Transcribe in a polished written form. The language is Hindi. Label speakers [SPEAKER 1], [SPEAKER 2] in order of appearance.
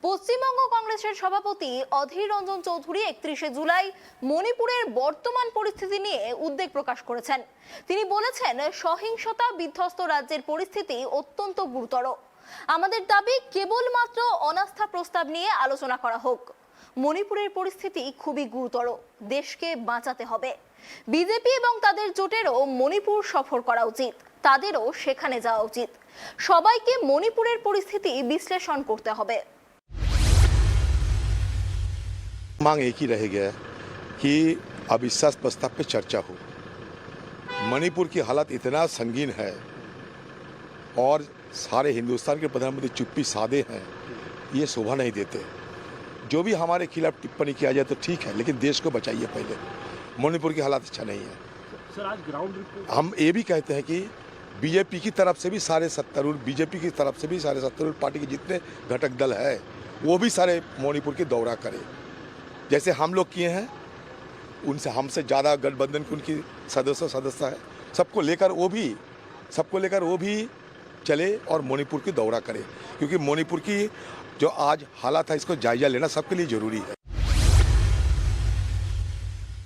[SPEAKER 1] পশ্চিমবঙ্গ কংগ্রেসের সভাপতি অধীর রঞ্জন চৌধুরী 31 জুলাই মণিপুরের বর্তমান পরিস্থিতি নিয়ে উদ্বেগ প্রকাশ করেছেন। তিনি বলেছেন, সহিংসতা বিধ্বস্ত রাজ্যের পরিস্থিতি অত্যন্ত গুরুতর। আমাদের দাবি কেবলমাত্র অনাস্থা প্রস্তাব নিয়ে আলোচনা করা হোক। মণিপুরের পরিস্থিতি খুবই গুরুতর, দেশকে বাঁচাতে হবে। বিজেপি এবং তাদের জোটেরও মণিপুর সফর করা উচিত, তাদেরও সেখানে যাওয়া উচিত। সবাইকে মণিপুরের পরিস্থিতি বিশ্লেষণ করতে হবে।
[SPEAKER 2] मांग एक ही रह गया कि अविश्वास प्रस्ताव पे चर्चा हो। मणिपुर की हालत इतना संगीन है और सारे हिंदुस्तान के प्रधानमंत्री चुप्पी साधे हैं, ये शोभा नहीं देते। जो भी हमारे खिलाफ टिप्पणी किया जाए तो ठीक है, लेकिन देश को बचाइए पहले। मणिपुर की हालत अच्छा नहीं है।
[SPEAKER 3] सर, आज ग्राउंड
[SPEAKER 2] हम ये भी कहते हैं कि बीजेपी की तरफ से भी सारे सत्तारूढ़, बीजेपी की तरफ से भी सारे सत्तारूढ़ पार्टी के जितने घटक दल है वो भी सारे मणिपुर की दौरा करें, जैसे हम लोग किए हैं। उनसे हमसे ज़्यादा गठबंधन की उनकी सदस्य है। सबको लेकर वो भी चले और मणिपुर की दौरा करें, क्योंकि मणिपुर की जो आज हालात है इसको जायजा लेना सबके लिए ज़रूरी है।